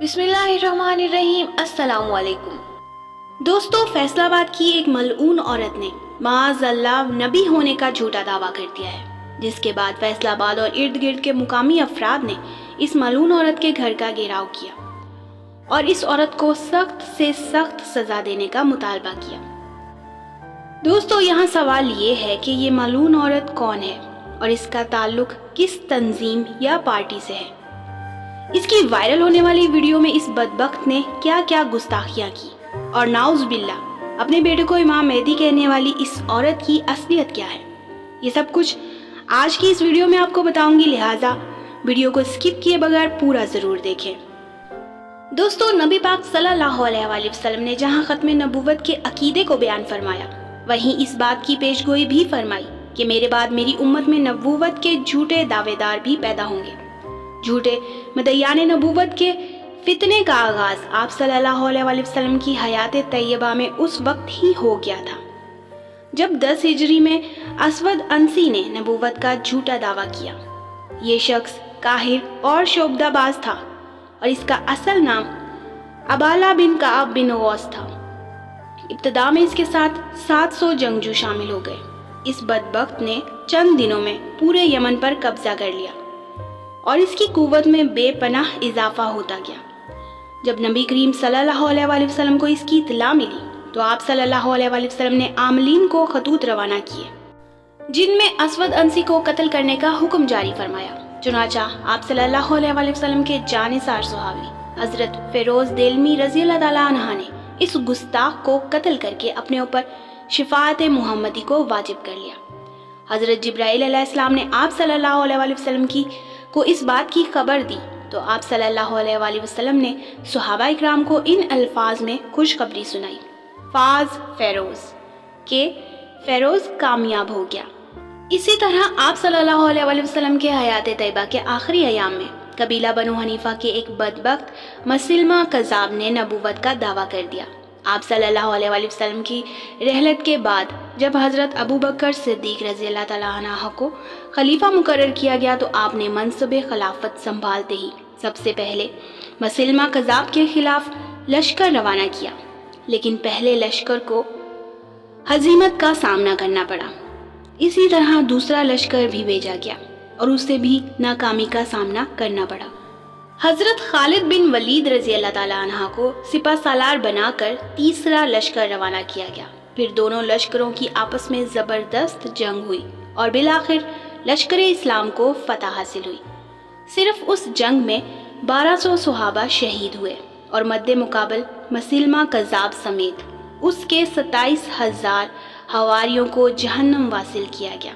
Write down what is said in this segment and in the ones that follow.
بسم اللہ الرحمن الرحیم۔ السلام علیکم دوستو، فیصل آباد کی ایک ملعون عورت نے معاذ اللہ نبی ہونے کا جھوٹا دعویٰ کر دیا ہے، جس کے بعد فیصل آباد اور ارد گرد کے مقامی افراد نے اس ملعون عورت کے گھر کا گھیراؤ کیا اور اس عورت کو سخت سے سخت سزا دینے کا مطالبہ کیا۔ دوستو، یہاں سوال یہ ہے کہ یہ ملعون عورت کون ہے اور اس کا تعلق کس تنظیم یا پارٹی سے ہے۔ اس کی وائرل ہونے والی ویڈیو میں اس بدبخت نے کیا کیا گستاخیاں کی اور نعوذ باللہ اپنے بیٹے کو امام مہدی کہنے والی اس عورت کی اصلیت کیا ہے، یہ سب کچھ آج کی اس ویڈیو میں آپ کو بتاؤں گی، لہٰذا ویڈیو کو سکپ کیے بغیر پورا ضرور دیکھیں۔ دوستو، نبی پاک صلی اللہ علیہ وآلہ وسلم نے جہاں ختم نبوت کے عقیدے کو بیان فرمایا، وہیں اس بات کی پیش گوئی بھی فرمائی کہ میرے بعد میری امت میں نبوت کے جھوٹے دعوے دار بھی پیدا ہوں گے۔ جھوٹے مدعیان نبوت کے فتنے کا آغاز آپ صلی اللہ علیہ وآلہ وسلم کی حیات طیبہ میں اس وقت ہی ہو گیا تھا جب 10 ہجری میں اسود انسی نے نبوت کا جھوٹا دعویٰ کیا۔ یہ شخص کاہر اور شعبدہ باز تھا اور اس کا اصل نام ابالہ بن کعب بن غوث تھا۔ ابتدا میں اس کے ساتھ 700 جنگجو شامل ہو گئے۔ اس بدبخت نے چند دنوں میں پورے یمن پر قبضہ کر لیا اور اس کی قوت میں بے پناہ اضافہ ہوتا گیا۔ جب نبی کریم صلی اللہ علیہ وآلہ وسلم کو اس کی اطلاع ملی تو آپ صلی اللہ علیہ وآلہ وسلم نے عاملین کو خطوط روانہ کیے جن میں اسود انسی کو قتل کرنے کا حکم جاری فرمایا۔ چنانچہ آپ صلی اللہ علیہ وآلہ وسلم کے جانثار صحابی حضرت فیروز دہلوی رضی اللہ تعالیٰ عنہ نے اس گستاخ کو قتل کر کے اپنے اوپر شفاعت محمدی کو واجب کر لیا۔ حضرت جبرائیل علیہ السلام نے آپ صلی اللہ علیہ وآلہ وسلم کو اس بات کی خبر دی تو آپ صلی اللہ علیہ وآلہ وسلم نے صحابہ اکرام کو ان الفاظ میں خوشخبری سنائی: فاز فیروز، کہ فیروز کامیاب ہو گیا۔ اسی طرح آپ صلی اللہ علیہ وآلہ وسلم کے حیات طیبہ کے آخری ایام میں قبیلہ بنو حنیفہ کے ایک بدبخت مسلمہ کذاب نے نبوت کا دعویٰ کر دیا۔ آپ صلی اللہ علیہ وآلہ وسلم کی رحلت کے بعد جب حضرت ابو بکر صدیق رضی اللہ تعالیٰ عنہ کو خلیفہ مقرر کیا گیا تو آپ نے منصب خلافت سنبھالتے ہی سب سے پہلے مسلمہ کذاب کے خلاف لشکر روانہ کیا، لیکن پہلے لشکر کو ہزیمت کا سامنا کرنا پڑا۔ اسی طرح دوسرا لشکر بھی بھیجا گیا اور اسے بھی ناکامی کا سامنا کرنا پڑا۔ حضرت خالد بن ولید رضی اللہ تعالیٰ عنہ کو سپہ سالار بنا کر تیسرا لشکر روانہ کیا گیا۔ پھر دونوں لشکروں کی آپس میں زبردست جنگ ہوئی اور بالآخر لشکر اسلام کو فتح حاصل ہوئی۔ صرف اس جنگ میں 1200 صحابہ شہید ہوئے اور مد مقابل مسلمہ کذاب سمیت اس کے 27,000 حواریوں کو جہنم واصل کیا گیا۔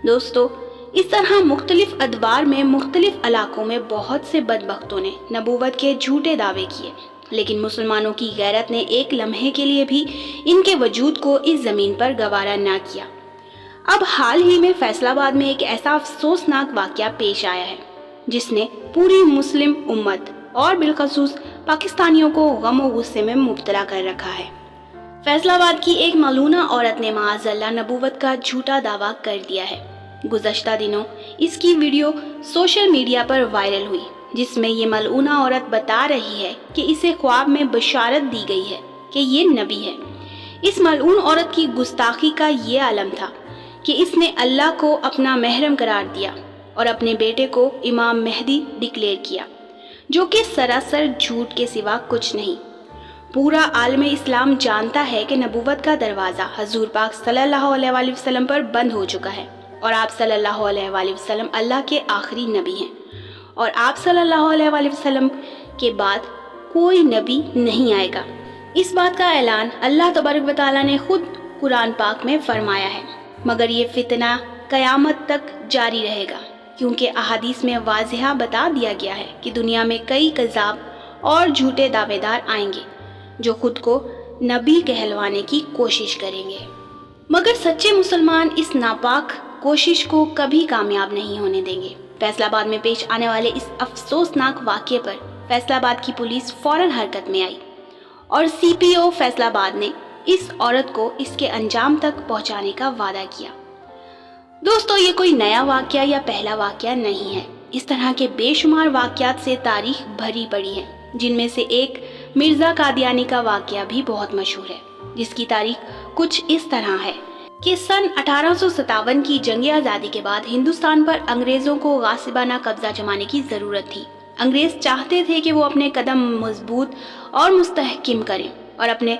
دوستو، اس طرح مختلف ادوار میں مختلف علاقوں میں بہت سے بدبختوں نے نبوت کے جھوٹے دعوے کیے، لیکن مسلمانوں کی غیرت نے ایک لمحے کے لیے بھی ان کے وجود کو اس زمین پر گوارا نہ کیا۔ اب حال ہی میں فیصل آباد میں ایک ایسا افسوسناک واقعہ پیش آیا ہے جس نے پوری مسلم امت اور بالخصوص پاکستانیوں کو غم و غصے میں مبتلا کر رکھا ہے۔ فیصل آباد کی ایک ملعونہ عورت نے معاذ اللہ نبوت کا جھوٹا دعویٰ کر دیا ہے۔ گزشتہ دنوں اس کی ویڈیو سوشل میڈیا پر وائرل ہوئی جس میں یہ ملعونہ عورت بتا رہی ہے کہ اسے خواب میں بشارت دی گئی ہے کہ یہ نبی ہے۔ اس ملعون عورت کی گستاخی کا یہ عالم تھا کہ اس نے اللہ کو اپنا محرم قرار دیا اور اپنے بیٹے کو امام مہدی ڈکلیئر کیا، جو کہ سراسر جھوٹ کے سوا کچھ نہیں۔ پورا عالم اسلام جانتا ہے کہ نبوت کا دروازہ حضور پاک صلی اللہ علیہ وآلہ وسلم پر بند ہو چکا ہے اور آپ صلی اللہ علیہ وآلہ وسلم اللہ کے آخری نبی ہیں اور آپ صلی اللہ علیہ وآلہ وسلم کے بعد کوئی نبی نہیں آئے گا۔ اس بات کا اعلان اللہ تبارک و تعالیٰ نے خود قرآن پاک میں فرمایا ہے، مگر یہ فتنہ قیامت تک جاری رہے گا، کیونکہ احادیث میں واضح بتا دیا گیا ہے کہ دنیا میں کئی کذاب اور جھوٹے دعوے دار آئیں گے جو خود کو نبی کہلوانے کی کوشش کریں گے، مگر سچے مسلمان اس ناپاک کوشش کو کبھی کامیاب نہیں ہونے دیں گے۔ فیصل آباد میں پیش آنے والے اس افسوسناک واقعے پر فیصل آباد کی پولیس فوراً حرکت میں آئی اور سی پی او فیصل آباد نے اس عورت کو اس کے انجام تک پہنچانے کا وعدہ کیا۔ دوستو، یہ کوئی نیا واقعہ یا پہلا واقعہ نہیں ہے۔ इस तरह के बेशुमार वाक़यात से तारीख भरी पड़ी है, जिनमें से एक मिर्ज़ा कादियानी का वाक़या भी बहुत मशहूर है, जिसकी तारीख कुछ इस तरह है कि सन 1857 की जंग आज़ादी के बाद हिंदुस्तान पर अंग्रेज़ों को गासिबाना कब्जा जमाने की ज़रूरत थी। अंग्रेज़ चाहते थे कि वो अपने कदम मजबूत और मुस्तहकिम करें और अपने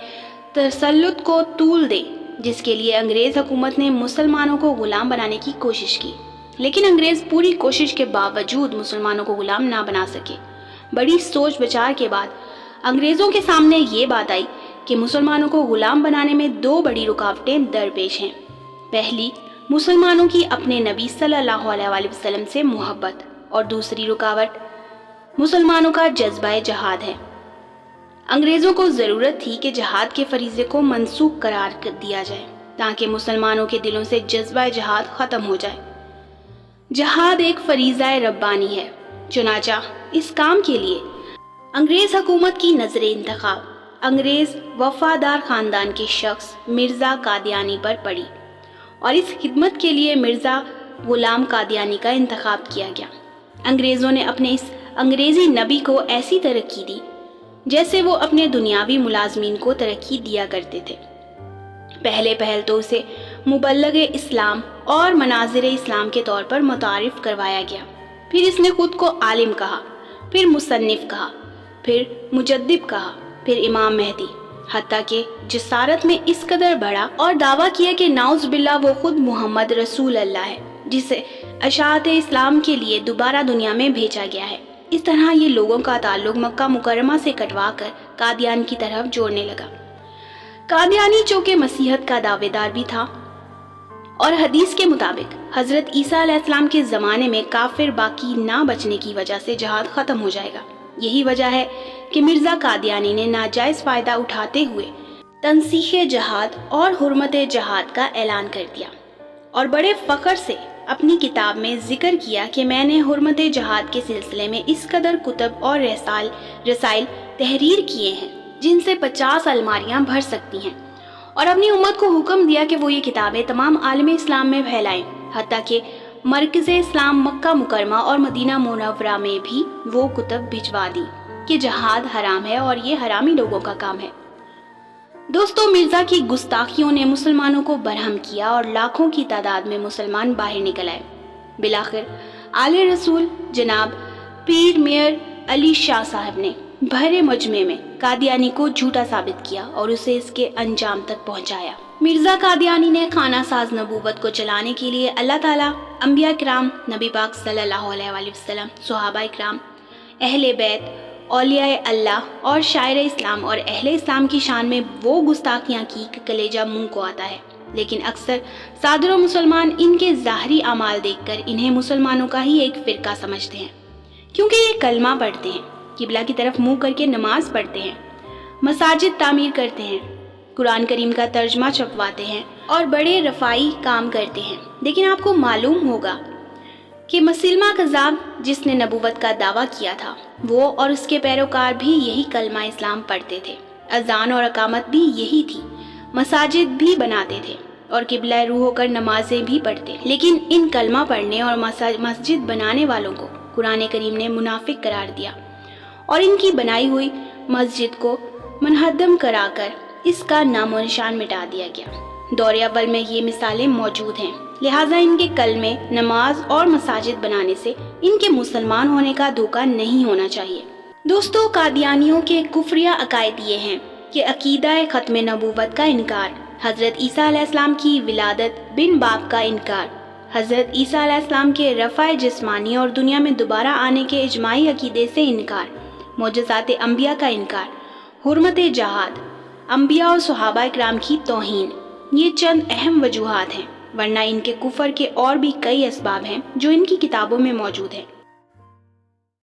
तसल्लुत को तूल दें, जिसके लिए अंग्रेज़ हुकूमत ने मुसलमानों को ग़ुलाम बनाने की कोशिश की। लेकिन अंग्रेज़ पूरी कोशिश के बावजूद मुसलमानों को ग़ुलाम ना बना सके। बड़ी सोच विचार के बाद अंग्रेज़ों के सामने ये बात आई कि मुसलमानों को ग़ुलाम बनाने में दो बड़ी रुकावटें दरपेश हैं। पहली, मुसलमानों की अपने नबी सल्लल्लाहु अलैहि वसल्लम से मोहब्बत, और दूसरी रुकावट मुसलमानों का जज्बा जहाद है। अंग्रेज़ों को ज़रूरत थी कि जहाद के फरीज़े को मनसूख करार कर दिया जाए ताकि मुसलमानों के दिलों से जज्बा जहाद ख़त्म हो जाए। जहाद एक फरीज़ा रब्बानी है, चुनाचा इस काम के लिए अंग्रेज़ हुकूमत की नज़र इंतखाब अंग्रेज़ वफादार ख़ानदान के शख्स मिर्ज़ा कादियानी पर पड़ी और इस खिदमत के लिए मिर्ज़ा ग़ुलाम कादियानी का इंतखाब किया गया। अंग्रेज़ों ने अपने इस अंग्रेज़ी नबी को ऐसी तरक्की दी जैसे वो अपने दुनियावी मुलाजमीन को तरक्की दिया करते थे। पहल तो उसे मुबल्लग इस्लाम और मनाज़िर इस्लाम के तौर पर मुतारिफ़ करवाया गया। फिर इसने खुद को आलिम कहा, फिर मुसन्निफ़ कहा, फिर मुजद्दिद कहा, फिर इमाम मेहदी, हत्ता कि जसारत में इस कदर बढ़ा और दावा किया कि नाउज़ बिल्लाह वो खुद मोहम्मद रसूल अल्लाह है, जिसे अशाअत इस्लाम के लिए दोबारा दुनिया में भेजा गया है। इस तरह ये लोगों का ताल्लुक मक्का मुकर्रमा से कटवा कर कादियान की तरफ जोड़ने लगा। कादियानी चूँकि मसीहत का दावेदार भी था और हदीस के मुताबिक हज़रत ईसा अलैहिस्सलाम के ज़माने में काफिर बाकी ना बचने की वजह से जहाद ख़त्म हो जाएगा। यही वजह है कि मिर्ज़ा कादियानी ने नाजायज़ फ़ायदा उठाते हुए तनसीख़ जहाद और हुर्मत जहाद का ऐलान कर दिया और बड़े फ़ख्र से अपनी किताब में ज़िक्र किया कि मैंने हुर्मत जहाद के सिलसिले में इस कदर कुतब और रसाइल तहरीर किए हैं जिनसे 50 अलमारियाँ भर सकती हैं, और अपनी उम्मत को हुक्म दिया कि वो ये किताबें तमाम आलम इस्लाम में फैलाएं, हत्ता कि मरकज़ इस्लाम मक्का मुकरमा और मदीना मुनव्वरा में भी वो कुतब भिजवा दी कि जहाद हराम है और ये हरामी लोगों का काम है। दोस्तों, मिर्ज़ा की गुस्ताखियों ने मुसलमानों को बरहम किया और लाखों की तादाद में मुसलमान बाहर निकल आए। बिलाखिर आले रसूल जनाब पीर मेयर अली शाह साहब ने भरे मजमे में कादियानी को झूठा साबित किया और उसे इसके अंजाम तक पहुंचाया। मिर्ज़ा कादियानी ने खाना साज नबूवत को चलाने के लिए अल्लाह ताला, अंबिया किराम, नबी पाक सल्लल्लाहु अलैहि वसल्लम, सहाबा किराम, अहले बैत, औलिया अल्लाह और शायर इस्लाम और अहले इस्लाम की शान में वो गुस्ताखियाँ की कि कलेजा मुंह को आता है। लेकिन अक्सर सादर मुसलमान इनके ज़ाहरी अमाल देखकर इन्हें मुसलमानों का ही एक फ़िरका समझते हैं, क्योंकि ये कलमा पढ़ते हैं, किबला की तरफ मुँह करके नमाज पढ़ते हैं, मसाजिद तामीर करते हैं, कुरान करीम का तर्जमा छपवाते हैं और बड़े रफ़ाई काम करते हैं। लेकिन आपको मालूम होगा कि मसलमा कज़ाब जिसने नबूवत का दावा किया था, वो और उसके पैरोकार भी यही कलमा इस्लाम पढ़ते थे। अजान और अकामत भी यही थी, मसाजिद भी बनाते थे और किबला रूह होकर नमाजें भी पढ़ते। लेकिन इन कलमा पढ़ने और मस्जिद बनाने वालों को कुरान करीम ने मुनाफिक करार दिया और इनकी बनाई हुई मस्जिद को मुनहदम कराकर इसका नामो निशान मिटा दिया गया। दौर अव्वल में ये मिसालें मौजूद हैं, लिहाजा इनके कलमे, नमाज और मसाजिद बनाने से इनके मुसलमान होने का धोखा नहीं होना चाहिए। दोस्तों, कादियानियों के कुफ्रिया अकायद ये हैं कि अकीदा ख़त्म नबूवत का इनकार, हज़रत ईसा अलैहिस्सलाम की विलादत बिन बाप का इनकार, हज़रत ईसा अलैहिस्सलाम के रफ़ाए जिस्मानी और दुनिया में दोबारा आने के इजमाई अकीदे से इनकार, मोजज़ात अंबिया का इनकार, हुर्मत जहाद, अंबिया और सहाबा इकराम की तौहीन, ये चंद अहम वजूहात हैं, वरना इनके कुफर के और भी कई असबाब हैं जो इनकी किताबों में मौजूद हैं।